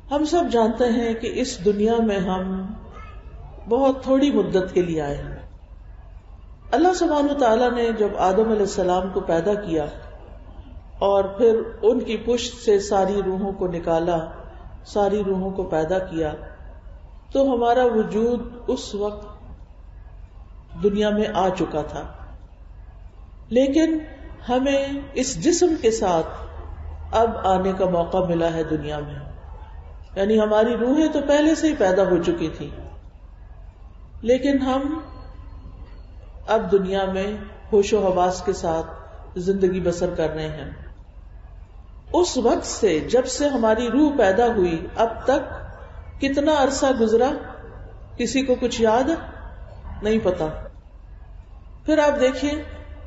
ہم سب جانتے ہیں کہ اس دنیا میں ہم بہت تھوڑی مدت کے لیے آئے ہیں. اللہ سبحانہ وتعالیٰ نے جب آدم علیہ السلام کو پیدا کیا اور پھر ان کی پشت سے ساری روحوں کو نکالا، ساری روحوں کو پیدا کیا، تو ہمارا وجود اس وقت دنیا میں آ چکا تھا. لیکن ہمیں اس جسم کے ساتھ اب آنے کا موقع ملا ہے دنیا میں، یعنی ہماری روحیں تو پہلے سے ہی پیدا ہو چکی تھی، لیکن ہم اب دنیا میں ہوش و حواس کے ساتھ زندگی بسر کر رہے ہیں. اس وقت سے جب سے ہماری روح پیدا ہوئی اب تک کتنا عرصہ گزرا، کسی کو کچھ یاد نہیں پتا. پھر آپ دیکھیے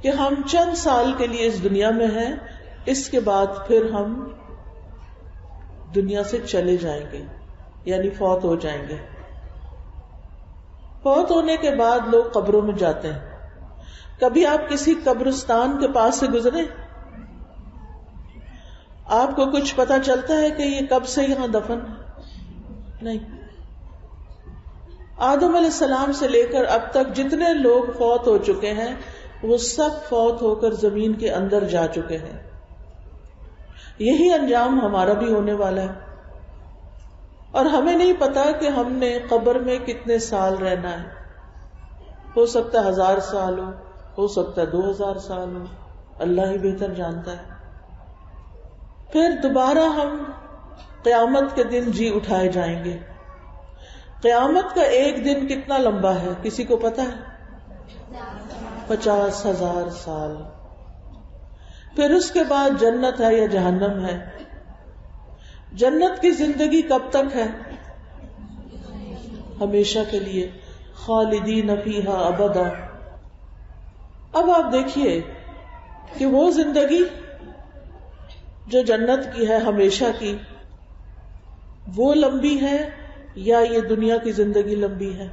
کہ ہم چند سال کے لیے اس دنیا میں ہیں، اس کے بعد پھر ہم دنیا سے چلے جائیں گے، یعنی فوت ہو جائیں گے. فوت ہونے کے بعد لوگ قبروں میں جاتے ہیں. کبھی آپ کسی قبرستان کے پاس سے گزرے؟ آپ کو کچھ پتا چلتا ہے کہ یہ کب سے یہاں دفن ہے؟ نہیں. آدم علیہ السلام سے لے کر اب تک جتنے لوگ فوت ہو چکے ہیں وہ سب فوت ہو کر زمین کے اندر جا چکے ہیں. یہی انجام ہمارا بھی ہونے والا ہے، اور ہمیں نہیں پتا کہ ہم نے قبر میں کتنے سال رہنا ہے. ہو سکتا ہے 1000 سال ہو سکتا ہے 2000 سال ہو، اللہ ہی بہتر جانتا ہے. پھر دوبارہ ہم قیامت کے دن جی اٹھائے جائیں گے. قیامت کا ایک دن کتنا لمبا ہے کسی کو پتا ہے؟ 50,000 سال. پھر اس کے بعد جنت ہے یا جہنم ہے. جنت کی زندگی کب تک ہے؟ ہمیشہ کے لیے، خالدین فیہا ابدا. اب آپ دیکھیے کہ وہ زندگی جو جنت کی ہے ہمیشہ کی، وہ لمبی ہے یا یہ دنیا کی زندگی لمبی ہے؟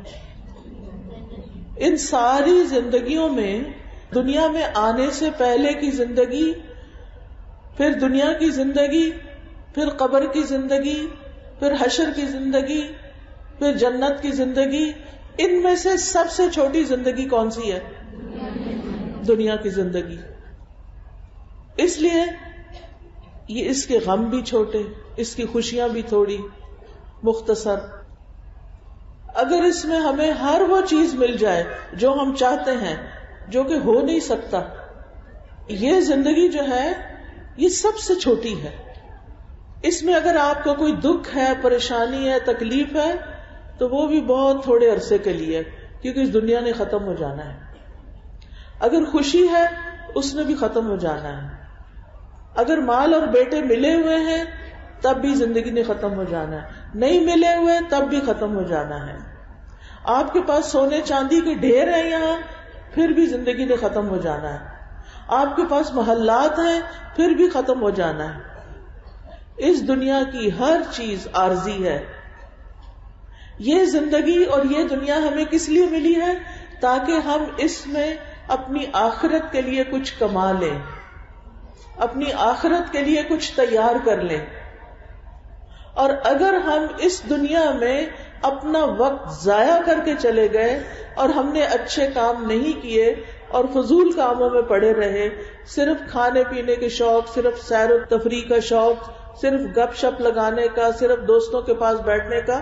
ان ساری زندگیوں میں دنیا میں آنے سے پہلے کی زندگی، پھر دنیا کی زندگی، پھر قبر کی زندگی، پھر حشر کی زندگی، پھر جنت کی زندگی، ان میں سے سب سے چھوٹی زندگی کون سی ہے؟ دنیا کی زندگی. اس لیے یہ اس کے غم بھی چھوٹے، اس کی خوشیاں بھی تھوڑی مختصر. اگر اس میں ہمیں ہر وہ چیز مل جائے جو ہم چاہتے ہیں، جو کہ ہو نہیں سکتا، یہ زندگی جو ہے یہ سب سے چھوٹی ہے. اس میں اگر آپ کو کوئی دکھ ہے، پریشانی ہے، تکلیف ہے، تو وہ بھی بہت تھوڑے عرصے کے لیے، کیونکہ اس دنیا نے ختم ہو جانا ہے. اگر خوشی ہے اس نے بھی ختم ہو جانا ہے. اگر مال اور بیٹے ملے ہوئے ہیں تب بھی زندگی نے ختم ہو جانا ہے، نہیں ملے ہوئے تب بھی ختم ہو جانا ہے. آپ کے پاس سونے چاندی کے ڈھیر ہیں یہاں، پھر بھی زندگی نے ختم ہو جانا ہے. آپ کے پاس محلات ہیں، پھر بھی ختم ہو جانا ہے. اس دنیا کی ہر چیز عارضی ہے. یہ زندگی اور یہ دنیا ہمیں کس لیے ملی ہے؟ تاکہ ہم اس میں اپنی آخرت کے لیے کچھ کما لیں، اپنی آخرت کے لیے کچھ تیار کر لیں. اور اگر ہم اس دنیا میں اپنا وقت ضائع کر کے چلے گئے اور ہم نے اچھے کام نہیں کیے اور فضول کاموں میں پڑے رہے، صرف کھانے پینے کے شوق، صرف سیر و تفریح کا شوق، صرف گپ شپ لگانے کا، صرف دوستوں کے پاس بیٹھنے کا،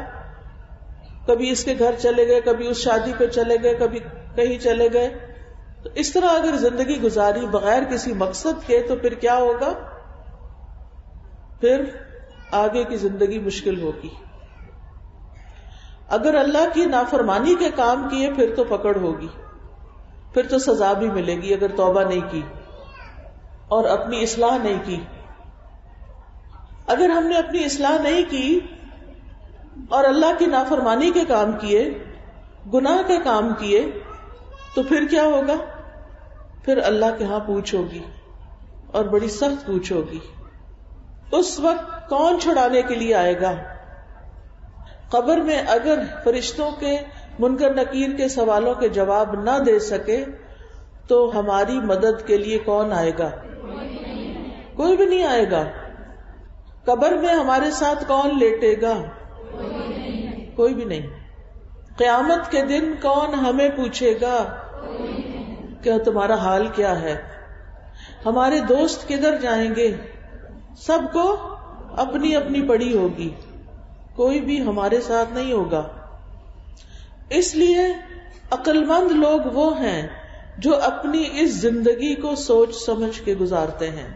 کبھی اس کے گھر چلے گئے، کبھی اس شادی پہ چلے گئے، کبھی کہیں چلے گئے، تو اس طرح اگر زندگی گزاری بغیر کسی مقصد کے تو پھر کیا ہوگا؟ پھر آگے کی زندگی مشکل ہوگی. اگر اللہ کی نافرمانی کے کام کیے پھر تو پکڑ ہوگی، پھر تو سزا بھی ملے گی اگر توبہ نہیں کی اور اپنی اصلاح نہیں کی. اگر ہم نے اپنی اصلاح نہیں کی اور اللہ کی نافرمانی کے کام کیے، گناہ کے کام کیے، تو پھر کیا ہوگا؟ پھر اللہ کے ہاں پوچھ ہوگی، اور بڑی سخت پوچھ ہوگی. اس وقت کون چھڑانے کے لیے آئے گا؟ قبر میں اگر فرشتوں کے منکر نکیر کے سوالوں کے جواب نہ دے سکے تو ہماری مدد کے لیے کون آئے گا؟ کوئی بھی نہیں آئے گا. قبر میں ہمارے ساتھ کون لیٹے گا؟ کوئی بھی نہیں. قیامت کے دن کون ہمیں پوچھے گا کہ تمہارا حال کیا ہے؟ ہمارے دوست کدھر جائیں گے؟ سب کو اپنی اپنی پڑی ہوگی، کوئی بھی ہمارے ساتھ نہیں ہوگا. اس لیے عقل مند لوگ وہ ہیں جو اپنی اس زندگی کو سوچ سمجھ کے گزارتے ہیں.